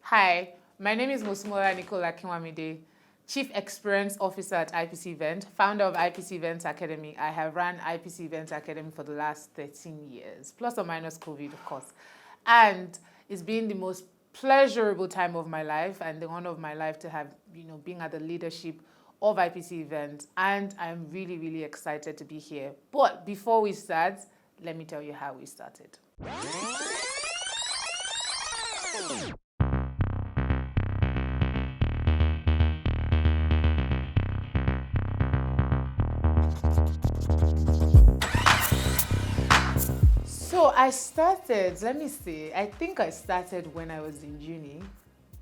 Hi, my name is Mosunmola Akinwamide, Chief Experience Officer at IPC Event, founder of IPC Events Academy. I have run IPC Events Academy for the last 13 years, plus or minus COVID, of course. And it's been the most pleasurable time of my life and the honor of my life to have, being at the leadership of IPC Events. And I'm really, really excited to be here. But before we start, let me tell you how we started. So I started, let me see, I think I started when I was in uni.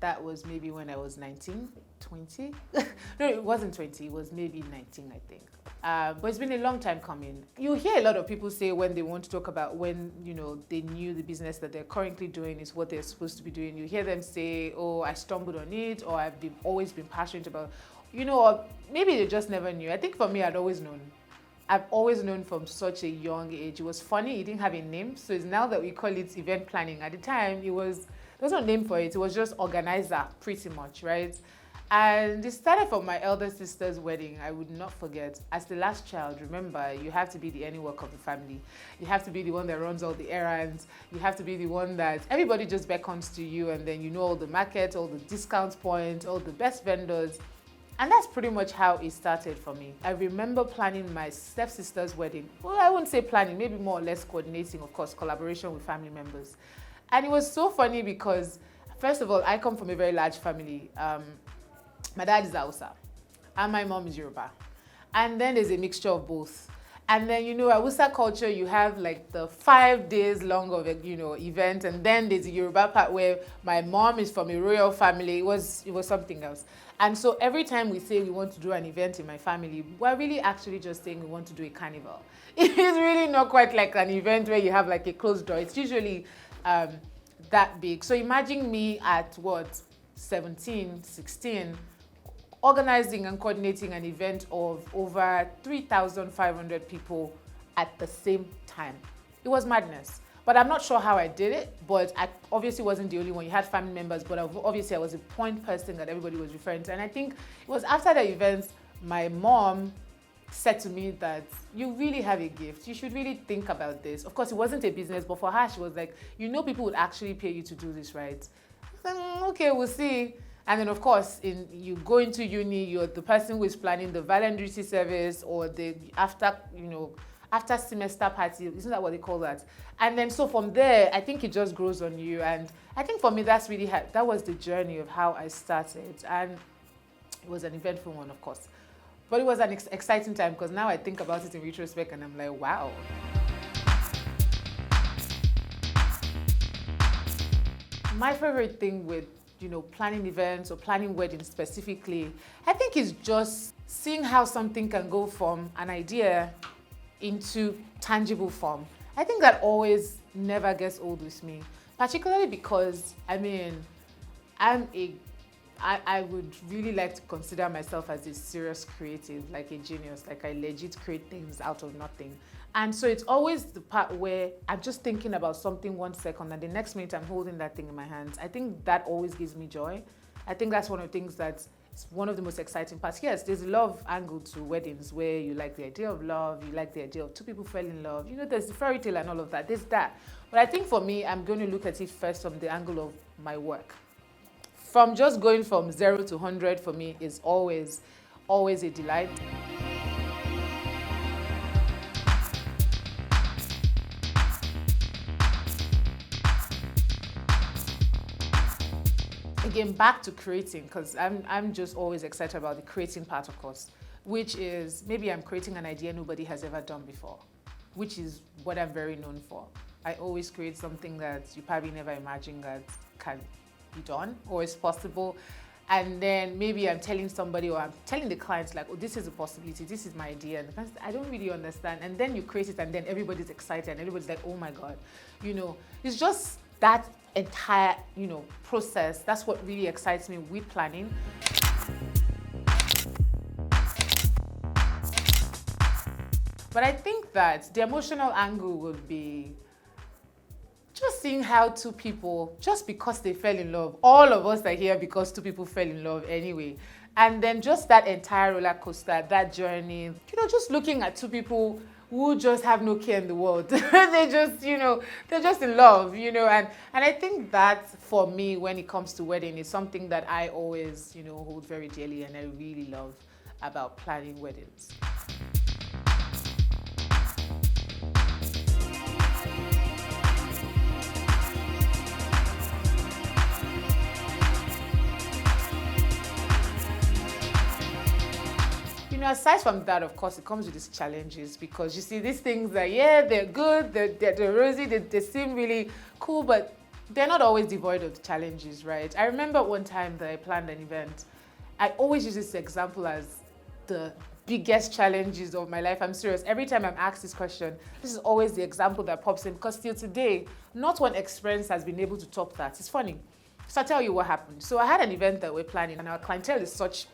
That was maybe when I was 19, 20. No, it wasn't 20, it was maybe 19, I think. But it's been a long time coming. You hear a lot of people say when they want to talk about when, they knew the business that they're currently doing is what they're supposed to be doing. You hear them say, oh, I stumbled on it, or always been passionate about, or maybe they just never knew. I think for me, I've always known from such a young age. It was funny, it didn't have a name. So it's now that we call it event planning. At the time, there was no name for it. It was just organizer, pretty much, right? And it started from my elder sister's wedding. I would not forget. As the last child, remember, you have to be the any work of the family. You have to be the one that runs all the errands. You have to be the one that everybody just beckons to you, and then you know all the markets, all the discount points, all the best vendors. And that's pretty much how it started for me. I remember planning my stepsister's wedding. Well, I wouldn't say planning, maybe more or less coordinating, of course, collaboration with family members. And it was so funny because, first of all, I come from a very large family. My dad is Hausa, and my mom is Yoruba. And then there's a mixture of both. And then, Hausa culture, you have like the 5 days long of event, and then there's the Yoruba part where my mom is from a royal family. It was something else. And so every time we say we want to do an event in my family, we're really actually just saying we want to do a carnival. It is really not quite like an event where you have like a closed door. It's usually that big. So imagine me at 17, 16, organizing and coordinating an event of over 3,500 people at the same time. It was madness. But I'm not sure how I did it, but I obviously wasn't the only one. You had family members, but obviously I was a point person that everybody was referring to. And I think it was after the event, my mom said to me that you really have a gift. You should really think about this. Of course, it wasn't a business, but for her, she was like, people would actually pay you to do this, right? Okay, we'll see. And then, of course, you go into uni, you're the person who is planning the voluntary service or the after semester party. Isn't that what they call that? And then, so from there, I think it just grows on you. And I think for me, that was the journey of how I started. And it was an eventful one, of course. But it was an exciting time because now I think about it in retrospect and I'm like, wow. My favorite thing with planning events or planning weddings specifically, I think is just seeing how something can go from an idea into tangible form. I think that always never gets old with me, particularly because, I would really like to consider myself as a serious creative, like a genius, like I legit create things out of nothing. And so it's always the part where I'm just thinking about something 1 second and the next minute I'm holding that thing in my hands. I think that always gives me joy. I think that's one of the things that's one of the most exciting parts. Yes, there's a love angle to weddings where you like the idea of love, you like the idea of two people fell in love. There's the fairy tale and all of that. There's that. But I think for me, I'm going to look at it first from the angle of my work. From just going from 0 to 100 for me is always a delight. Again, back to creating, because I'm just always excited about the creating part, of course, which is maybe I'm creating an idea nobody has ever done before, which is what I'm very known for. I always create something that you probably never imagined that can be done or is possible. And then maybe I'm telling somebody or I'm telling the clients like, oh, this is a possibility, this is my idea. And the client says, I don't really understand. And then you create it and then everybody's excited and everybody's like, oh my God. It's just that entire, process. That's what really excites me with planning. But I think that the emotional angle would be just seeing how two people, just because they fell in love, all of us are here because two people fell in love anyway. And then just that entire roller coaster, that journey, just looking at two people who just have no care in the world. They just, they're just in love, and I think that for me, when it comes to wedding, is something that I always, hold very dearly and I really love about planning weddings. Aside from that, of course, it comes with its challenges, because you see these things that, they're good, they're rosy, they seem really cool, but they're not always devoid of challenges, right? I remember one time that I planned an event. I always use this example as the biggest challenges of my life. I'm serious. Every time I'm asked this question, this is always the example that pops in, because till today, not one experience has been able to top that. It's funny. So I'll tell you what happened. So I had an event that we're planning, and our clientele is such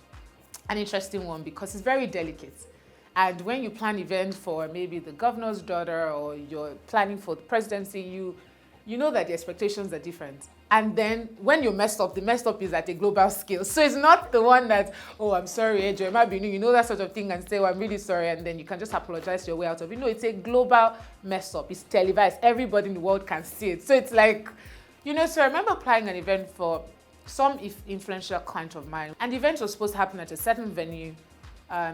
an interesting one because it's very delicate. And when you plan event for maybe the governor's daughter, or you're planning for the presidency, you know that the expectations are different. And then when you messed up, the messed up is at a global scale. So it's not the one that, oh, I'm sorry, Ejo, that sort of thing, and say, oh, I'm really sorry, and then you can just apologize your way out of it. No, it's a global mess up. It's televised. Everybody in the world can see it. So it's like, so I remember planning an event for some influential client of mine, and the event was supposed to happen at a certain venue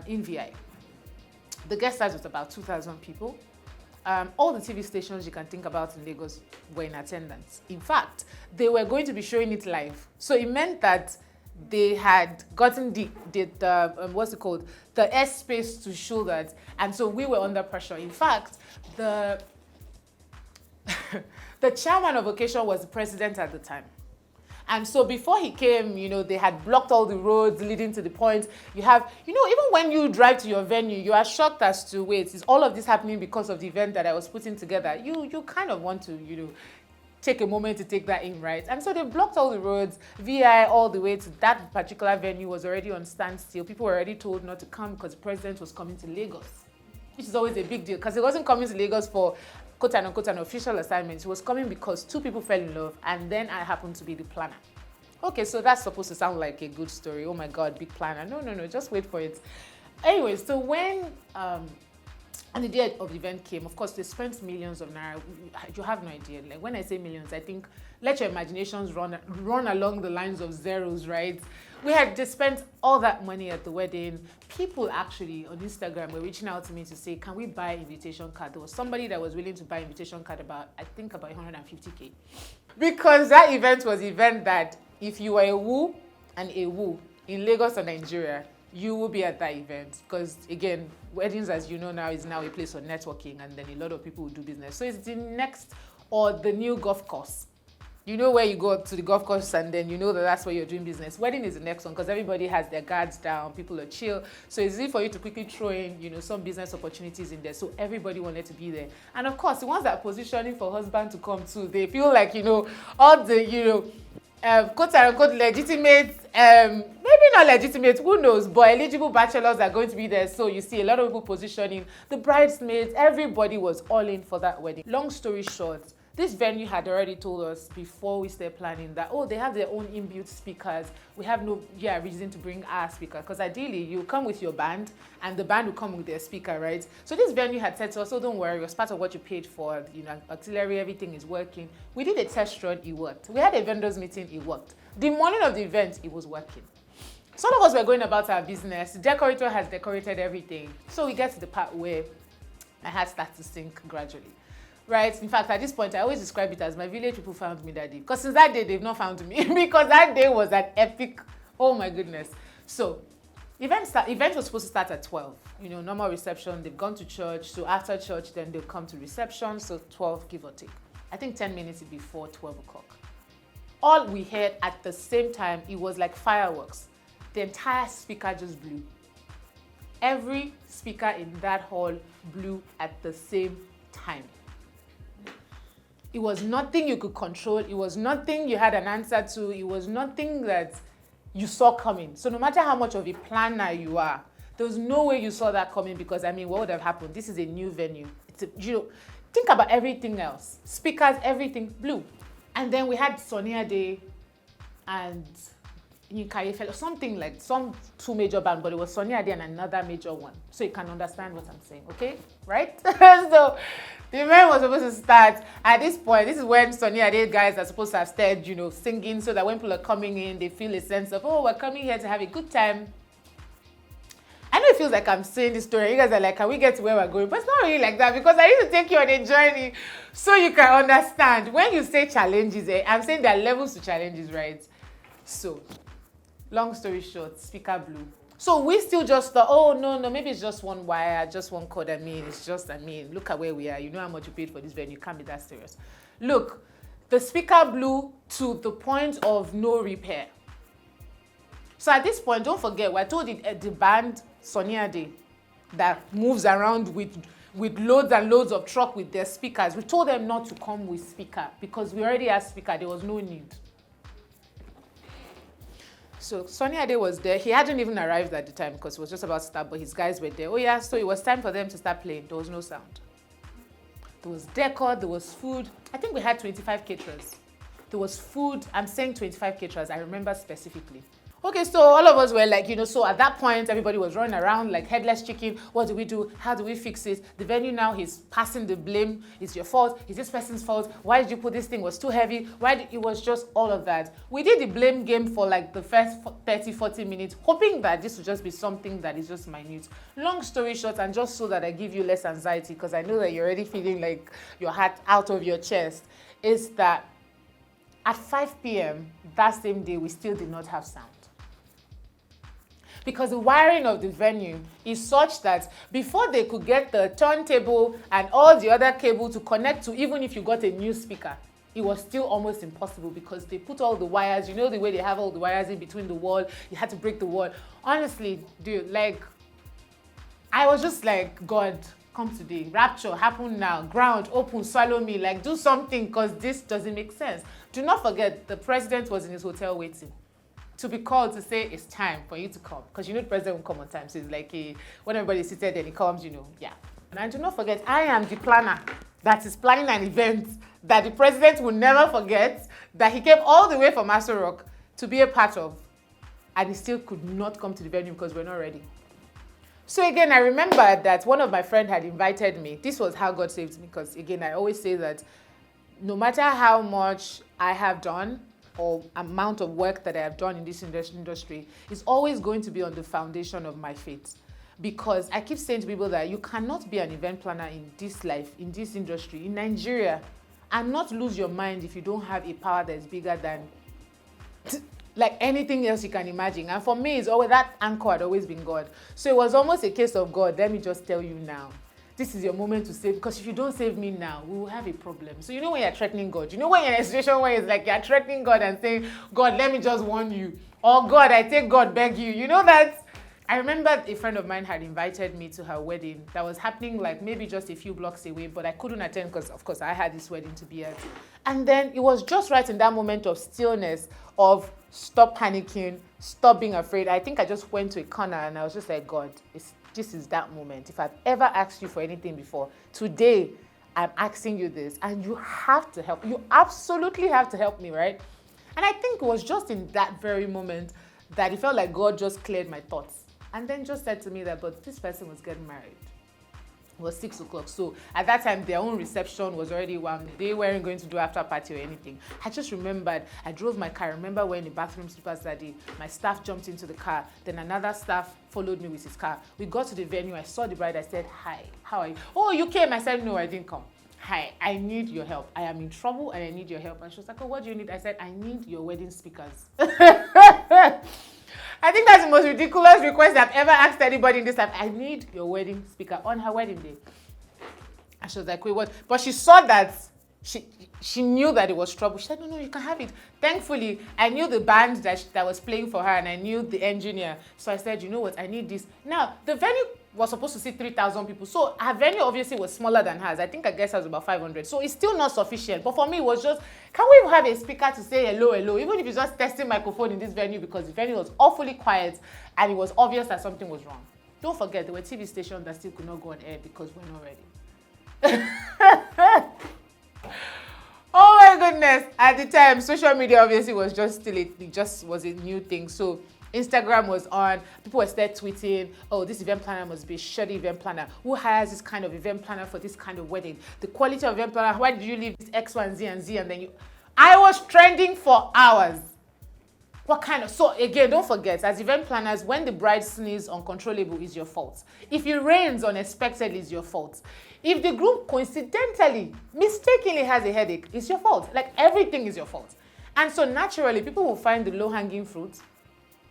in VI. The guest size was about 2,000 people. All the TV stations you can think about in Lagos were in attendance. In fact, they were going to be showing it live. So it meant that they had gotten the airspace to show that, and so we were under pressure. In fact, the chairman of occasion was the president at the time. And so before he came, they had blocked all the roads leading to the point. You have, even when you drive to your venue, you are shocked as to, wait, is all of this happening because of the event that I was putting together? You kind of want to, take a moment to take that in, right? And so they blocked all the roads. VI all the way to that particular venue was already on standstill. People were already told not to come because the president was coming to Lagos, which is always a big deal, because he wasn't coming to Lagos for quote unquote an official assignment. He was coming because two people fell in love, and then I happened to be the planner. Okay, so that's supposed to sound like a good story. Oh my God, big planner. No, just wait for it. Anyway, so when on the day of the event came, of course, they spent millions of naira. You have no idea. Like, when I say millions, I think let your imaginations run along the lines of zeros, right? We had just spent all that money at the wedding. People actually on Instagram were reaching out to me to say, can we buy invitation card? There was somebody that was willing to buy invitation card about 150K. Because that event was an event that if you were a woo and a woo in Lagos or Nigeria, you will be at that event. Because again, weddings, as you know now, is now a place for networking, and then a lot of people will do business. So it's the next or the new golf course. Where you go to the golf course and then that's where you're doing business. Wedding is the next one, because everybody has their guards down, people are chill. So it's easy for you to quickly throw in, some business opportunities in there. So everybody wanted to be there. And of course, the ones that are positioning for husband to come too, they feel like, all the, quote unquote legitimate, maybe not legitimate, who knows, but eligible bachelors are going to be there. So you see a lot of people positioning, the bridesmaids, everybody was all in for that wedding. Long story short, this venue had already told us before we started planning that, oh, they have their own inbuilt speakers. We have no reason to bring our speaker, because ideally you come with your band and the band will come with their speaker, right? So this venue had said to us, oh, don't worry, it's part of what you paid for, auxiliary, everything is working. We did a test run, it worked. We had a vendors meeting, it worked. The morning of the event, it was working. Some of us were going about our business. The decorator has decorated everything. So we get to the part where my heart starts to sink gradually. Right? In fact, at this point, I always describe it as my village people found me that day. Because since that day, they've not found me. Because that day was an epic, oh my goodness. So, event was supposed to start at 12. Normal reception, they've gone to church. So after church, then they'll come to reception. So 12, give or take. I think 10 minutes before 12 o'clock. All we heard at the same time, it was like fireworks. The entire speaker just blew. Every speaker in that hall blew at the same time. It was nothing you could control. It was nothing you had an answer to. It was nothing that you saw coming. So no matter how much of a planner you are, there was no way you saw that coming, because what would have happened? This is a new venue. It's Think about everything else. Speakers, everything, blue. And then we had Sonia Day and Yinka, something like some two major bands, but it was Sonia Day and another major one. So you can understand what I'm saying, okay? Right? So the event was supposed to start at this point. This is when Sonia Day guys are supposed to have started, singing, so that when people are coming in, they feel a sense of, oh, we're coming here to have a good time. I know it feels like I'm saying this story. You guys are like, can we get to where we're going? But it's not really like that, because I need to take you on a journey so you can understand. When you say challenges, I'm saying there are levels to challenges, right? So, long story short, speaker blew. So we still just thought, oh, no, maybe it's just one wire, just one cord. Look at where we are. You know how much you paid for this venue. You can't be that serious. Look, the speaker blew to the point of no repair. So at this point, don't forget, we're told the band Sonia Day that moves around with loads and loads of truck with their speakers. We told them not to come with speaker because we already had speaker. There was no need. So Sonia Day was there. He hadn't even arrived at the time because it was just about to start, but his guys were there. Oh yeah, so it was time for them to start playing. There was no sound. There was decor, there was food. I think we had 25 caterers. There was food. I'm saying 25 caterers. I remember specifically. Okay, so all of us were like, so at that point, everybody was running around like headless chicken. What do we do? How do we fix it? The venue now, he's passing the blame. It's your fault. It's this person's fault. Why did you put this thing? It was too heavy. It was just all of that. We did the blame game for like the first 30, 40 minutes, hoping that this would just be something that is just minute. Long story short, and just so that I give you less anxiety, because I know that you're already feeling like your heart out of your chest, is that at 5 p.m. that same day, we still did not have sound. Because the wiring of the venue is such that before they could get the turntable and all the other cable to connect to, even if you got a new speaker, it was still almost impossible because they put all the wires, the way they have all the wires in between the wall, you had to break the wall. Honestly, dude, I was just like, God, come today. Rapture, happen now. Ground, open, swallow me. Do something, because this doesn't make sense. Do not forget, the president was in his hotel waiting to be called to say it's time for you to come. Because the president will come on time. So it's like when everybody's seated and he comes, yeah. And do not forget, I am the planner that is planning an event that the president will never forget, that he came all the way from Aso Rock to be a part of. And he still could not come to the venue because we're not ready. So again, I remember that one of my friends had invited me. This was how God saved me, because again, I always say that no matter how much I have done, or amount of work that I have done in this industry, is always going to be on the foundation of my faith. Because I keep saying to people that you cannot be an event planner in this life, in this industry, in Nigeria, and not lose your mind if you don't have a power that is bigger than anything else you can imagine. And for me, it's always that anchor had always been God. So it was almost a case of, God, let me just tell you now. This is your moment to save, because if you don't save me now, we will have a problem. So when you're threatening God, when you're in a situation where it's like you're threatening God and saying, God, let me just warn you. Or God, I take God, beg you. You know that? I remember a friend of mine had invited me to her wedding that was happening maybe just a few blocks away, but I couldn't attend because, of course, I had this wedding to be at. And then it was just right in that moment of stillness, of stop panicking, stop being afraid. I think I just went to a corner and I was just like, God, this is that moment. If I've ever asked you for anything before, today I'm asking you this, and you have to help. You absolutely have to help me, right? And I think it was just in that very moment that it felt like God just cleared my thoughts. And then just said to me that, but this person was getting married. It was 6 o'clock. So at that time, their own reception was already warm. They weren't going to do after party or anything. I just remembered, I drove my car. I remember wearing the bathroom slippers that day. My staff jumped into the car. Then another staff followed me with his car. We got to the venue. I saw the bride. I said, hi, how are you? Oh, you came? I said, no, I didn't come. Hi, I need your help. I am in trouble and I need your help. And she was like, oh, what do you need? I said, I need your wedding speakers. I think that's the most ridiculous request I've ever asked anybody in this life. I need your wedding speaker on her wedding day. And she was like, wait, what? But she saw that she knew that it was trouble. She said, no, you can have it. Thankfully, I knew the band that was playing for her, and I knew the engineer. So I said, you know what? I need this. Now, the venue was supposed to seat 3,000 people. So her venue obviously was smaller than hers. I think I guess hers was about 500. So it's still not sufficient. But for me, it was just, can we have a speaker to say hello, hello? Even if it's just testing microphone in this venue, because the venue was awfully quiet and it was obvious that something was wrong. Don't forget, there were TV stations that still could not go on air because we're not ready. Oh my goodness. At the time, social media obviously was just still, it just was a new thing. So Instagram was on, people were still tweeting, oh, this event planner must be a shoddy event planner. Who hires this kind of event planner for this kind of wedding? The quality of event planner, why did you leave this X, Y, and Z and then you... I was trending for hours. What kind of... So again, don't forget, as event planners, when the bride sneezes uncontrollable is your fault. If it rains unexpectedly, it's your fault. If the groom coincidentally, mistakenly has a headache, it's your fault. Like, everything is your fault. And so naturally, people will find the low-hanging fruit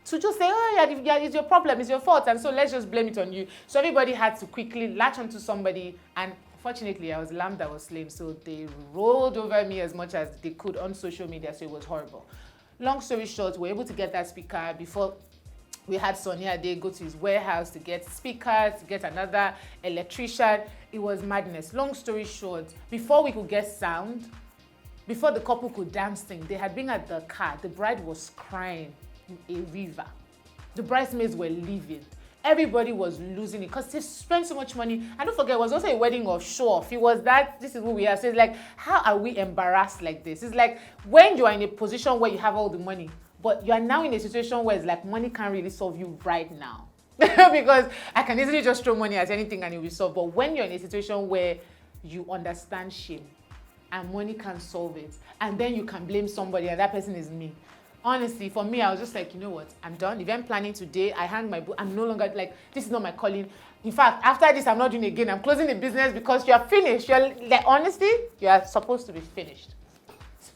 to just say, oh yeah, it's your problem, it's your fault, and so let's just blame it on you. So everybody had to quickly latch onto somebody, and fortunately, I was lamb that was slain, so they rolled over me as much as they could on social media, so it was horrible. Long story short, we were able to get that speaker before we had Sonia Ade go to his warehouse to get speakers, to get another electrician. It was madness. Long story short, before we could get sound, before the couple could dance thing, they had been at the car. The bride was crying in a river. The bridesmaids were leaving. Everybody was losing it because they spent so much money. And don't forget, it was also a wedding of show off. It was that, this is who we are. So it's like, how are we embarrassed like this? It's like when you are in a position where you have all the money, but you are now in a situation where it's like money can't really solve you right now. Because I can easily just throw money at anything and it will be solved. But when you're in a situation where you understand shame and money can't solve it, and then you can blame somebody and that person is me. Honestly, for me, I was just like, you know what? I'm done. Event planning today. I hang my book. I'm no longer like, this is not my calling. In fact, after this, I'm not doing it again. I'm closing the business because you're finished. You're like, honestly, you are supposed to be finished.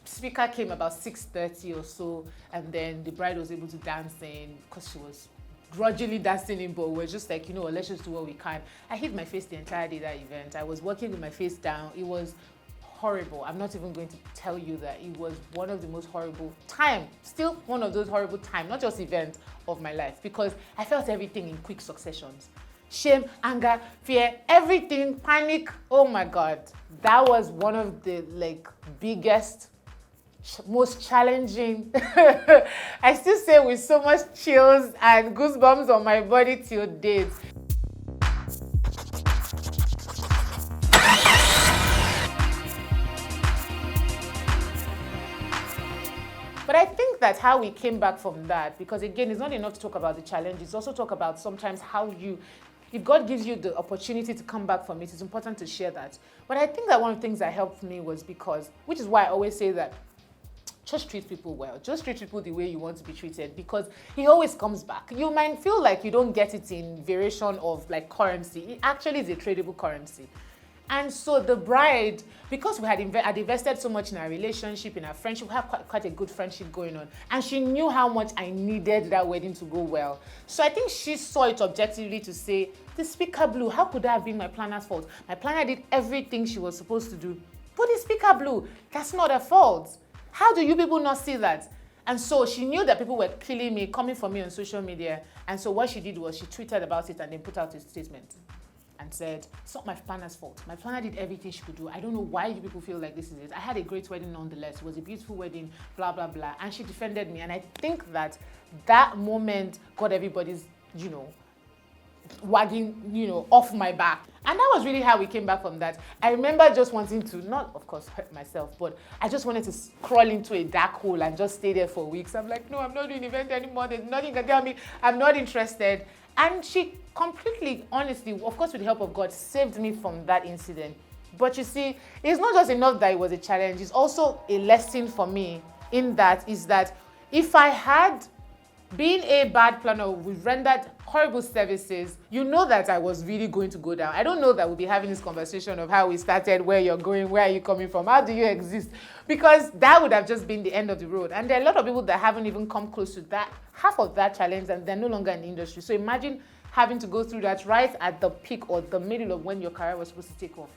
Speaker came about 6:30 or so, and then the bride was able to dance in because she was grudgingly dancing in, but we're just like, you know what, let's just do what we can. I hid my face the entire day that event. I was working with my face down. It was horrible. I'm not even going to tell you that it was one of the most horrible time, still one of those horrible time, not just event of my life, because I felt everything in quick successions. Shame, anger, fear, everything, panic. Oh my God. That was one of the biggest, most challenging. I still say with so much chills and goosebumps on my body till date. But I think that's how we came back from that, because again, it's not enough to talk about the challenges, also talk about sometimes how if God gives you the opportunity to come back from it, it's important to share that. But I think that one of the things that helped me was which is why I always say that, just treat people well. Just treat people the way you want to be treated, because it always comes back. You might feel like you don't get it in variation of currency. It actually is a tradable currency. And so the bride, because we had invested so much in our relationship, in our friendship, we had quite a good friendship going on. And she knew how much I needed that wedding to go well. So I think she saw it objectively to say, the speaker blew. How could that have been my planner's fault? My planner did everything she was supposed to do. But the speaker blew. That's not her fault. How do you people not see that? And so she knew that people were killing me, coming for me on social media. And so what she did was she tweeted about it and then put out a statement and said, it's not my planner's fault. My planner did everything she could do. I don't know why you people feel like this is it. I had a great wedding nonetheless. It was a beautiful wedding, blah, blah, blah. And she defended me. And I think that moment got everybody's, wagging, off my back. And that was really how we came back from that. I remember just wanting to, not of course hurt myself, but I just wanted to crawl into a dark hole and just stay there for weeks. I'm like, no, I'm not doing event anymore. There's nothing you can tell me. I'm not interested. And she completely, honestly, of course with the help of God, saved me from that incident. But you see, it's not just enough that it was a challenge. It's also a lesson for me in that is that if I had been a bad planner, we rendered horrible services, you know that I was really going to go down. I don't know that we'll be having this conversation of how we started, where you're going, where are you coming from, how do you exist? Because that would have just been the end of the road. And there are a lot of people that haven't even come close to that, half of that challenge, and they're no longer in the industry. So imagine having to go through that right at the peak or the middle of when your career was supposed to take off.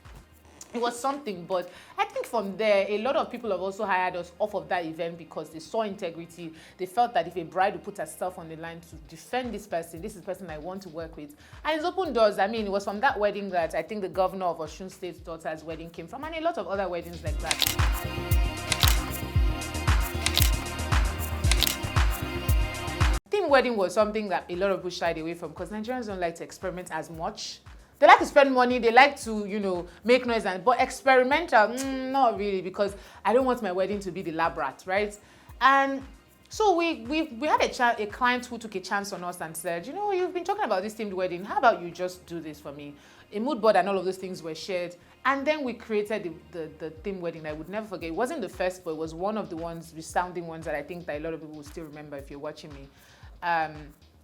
It was something, but I think from there, a lot of people have also hired us off of that event because they saw integrity. They felt that if a bride would put herself on the line to defend this is the person I want to work with. And it's opened doors. I mean, it was from that wedding that I think the governor of Mosun State's daughter's wedding came from, and a lot of other weddings like that. Theme wedding was something that a lot of people shied away from because Nigerians don't like to experiment as much. they like to spend money, they like to, make noise, but experimental, not really, because I don't want my wedding to be the lab rat, right? And so we had a client who took a chance on us and said, you've been talking about this themed wedding. How about you just do this for me? A mood board and all of those things were shared. And then we created the themed wedding. I would never forget. It wasn't the first, but it was one of the resounding ones that I think that a lot of people will still remember if you're watching me.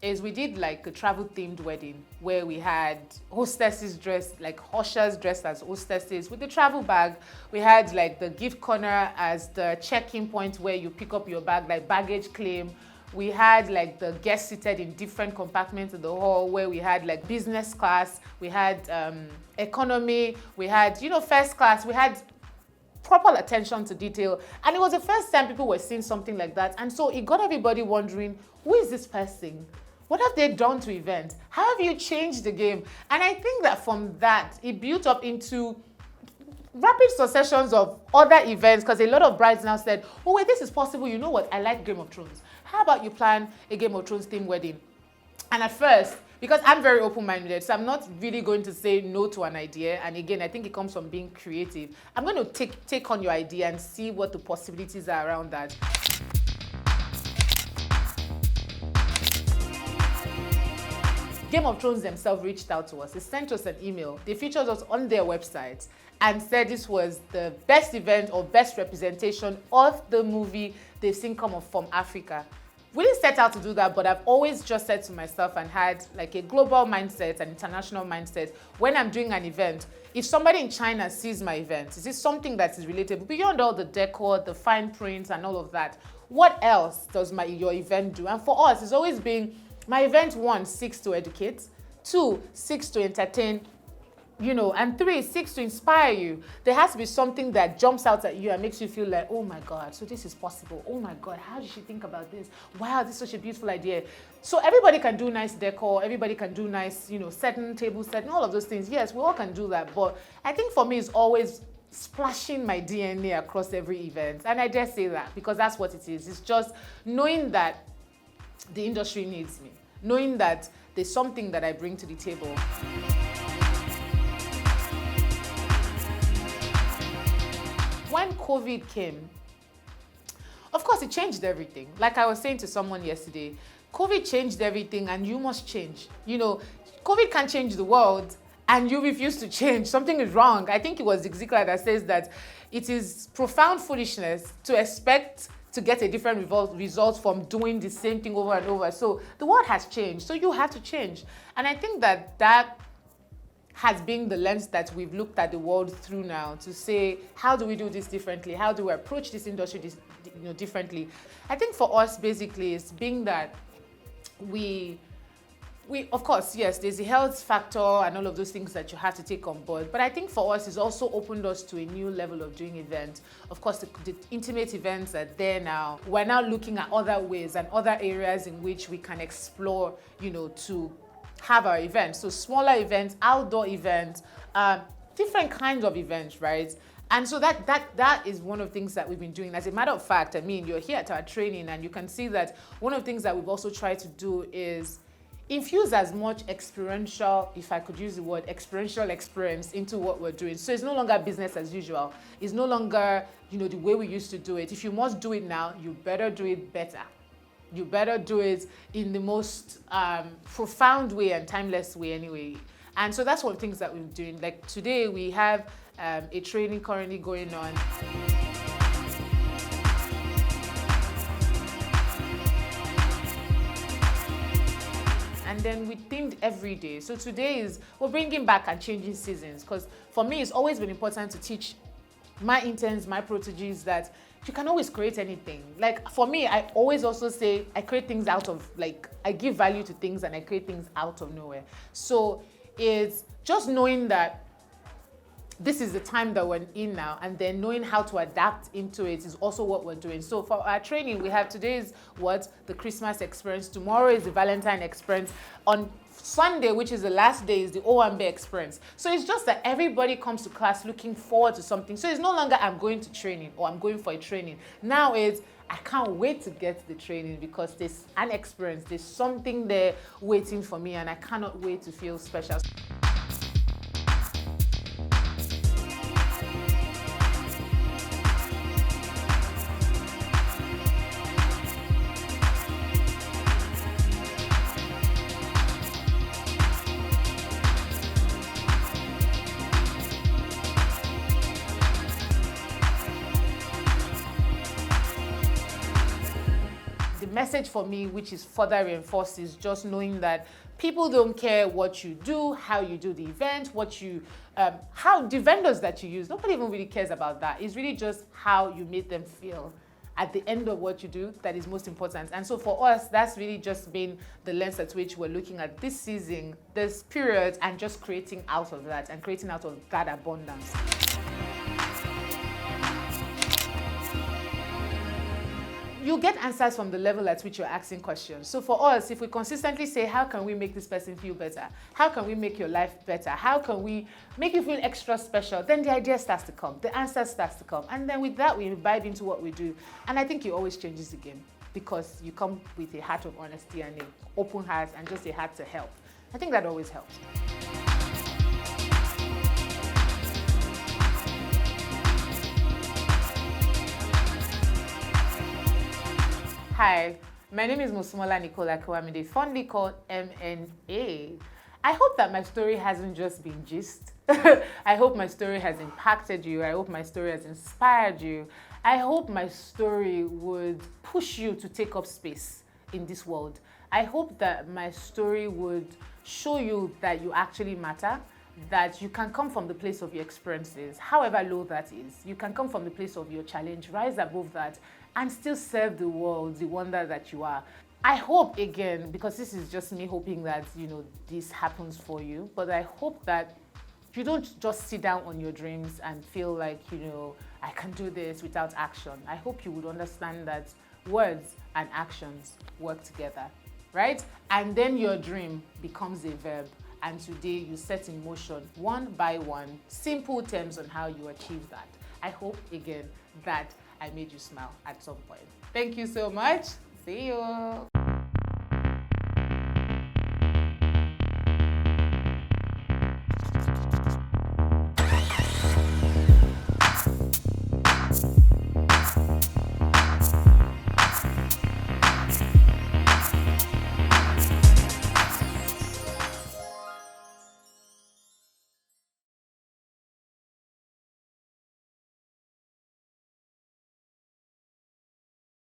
Is we did like a travel themed wedding where we had hostesses dressed, like ushers dressed as hostesses with the travel bag. We had like the gift corner as the check-in point where you pick up your bag, like baggage claim. We had like the guests seated in different compartments of the hall where we had like business class, we had economy, we had, first class, we had proper attention to detail. And it was the first time people were seeing something like that. And so it got everybody wondering, who is this person? What have they done to events? How have you changed the game? And I think that from that, it built up into rapid successions of other events, because a lot of brides now said, oh wait, this is possible. You know what? I like Game of Thrones. How about you plan a Game of Thrones themed wedding? And at first, because I'm very open-minded, so I'm not really going to say no to an idea. And again, I think it comes from being creative. I'm going to take on your idea and see what the possibilities are around that. Game of Thrones themselves reached out to us. They sent us an email. They featured us on their website and said this was the best event or best representation of the movie they've seen come from Africa. We didn't set out to do that, but I've always just said to myself and had like a global mindset, an international mindset. When I'm doing an event, if somebody in China sees my event, is this something that is relatable? Beyond all the decor, the fine prints and all of that, what else does your event do? And for us, it's always been, my event, 1, seeks to educate, 2, seeks to entertain, and 3, seeks to inspire you. There has to be something that jumps out at you and makes you feel like, oh my God, so this is possible. Oh my God, how did she think about this? Wow, this is such a beautiful idea. So everybody can do nice decor, everybody can do nice, setting, table setting, all of those things. Yes, we all can do that. But I think for me, it's always splashing my DNA across every event. And I dare say that because that's what it is. It's just knowing that the industry needs me, knowing that there's something that I bring to the table. When COVID came, of course, it changed everything. Like I was saying to someone yesterday, COVID changed everything and you must change. COVID can't change the world and you refuse to change. Something is wrong. I think it was Zig Ziglar that says that it is profound foolishness to expect to get a different result from doing the same thing over and over. So the world has changed, so you have to change. And I think that has been the lens that we've looked at the world through now to say, how do we do this differently? How do we approach this industry differently? I think for us, basically, it's being that we of course, yes, there's a health factor and all of those things that you have to take on board. But I think for us, it's also opened us to a new level of doing events. Of course, the intimate events are there now. We're now looking at other ways and other areas in which we can explore, to have our events. So smaller events, outdoor events, different kinds of events, right? And so that is one of the things that we've been doing. As a matter of fact, you're here at our training and you can see that one of the things that we've also tried to do is infuse as much experiential, if I could use the word, experiential experience into what we're doing. So it's no longer business as usual. It's no longer, the way we used to do it. If you must do it now, you better do it better. You better do it in the most profound way and timeless way anyway. And so that's one of the things that we're doing. Like today we have a training currently going on. And then we themed every day. So today we're bringing back and changing seasons, because for me, it's always been important to teach my interns, my proteges, that you can always create anything. Like for me, I always also say I create things out of, I give value to things and I create things out of nowhere. So it's just knowing that this is the time that we're in now, and then knowing how to adapt into it is also what we're doing. So for our training, we have today's the Christmas experience. Tomorrow is the Valentine experience. On Sunday, which is the last day, is the Owambe experience. So it's just that everybody comes to class looking forward to something. So it's no longer I'm going to training or I'm going for a training. Now it's I can't wait to get to the training because there's an experience, there's something there waiting for me, and I cannot wait to feel special. message for me, which is further reinforced, is just knowing that people don't care what you do, how you do the event, how the vendors that you use. Nobody even really cares about that. It's really just how you make them feel at the end of what you do that is most important. And so for us, that's really just been the lens at which we're looking at this season, this period, and just creating out of that and creating out of that abundance. You get answers from the level at which you're asking questions. So for us, if we consistently say, how can we make this person feel better? How can we make your life better? How can we make you feel extra special? Then the idea starts to come, the answer starts to come. And then with that, we imbibe into what we do. And I think it always changes the game because you come with a heart of honesty and an open heart and just a heart to help. I think that always helps. Hi, my name is Mosunmola Akinwamide, fondly called MNA. I hope that my story hasn't just been gist. I hope my story has impacted you. I hope my story has inspired you. I hope my story would push you to take up space in this world. I hope that my story would show you that you actually matter, that you can come from the place of your experiences, however low that is. You can come from the place of your challenge, rise above that, and still serve the world, the wonder that you are. I hope, again, because this is just me hoping that, this happens for you, but I hope that you don't just sit down on your dreams and feel like, I can do this without action. I hope you would understand that words and actions work together, right? And then your dream becomes a verb. And today you set in motion, one by one, simple terms on how you achieve that. I hope, again, that I made you smile at some point. Thank you so much. See you.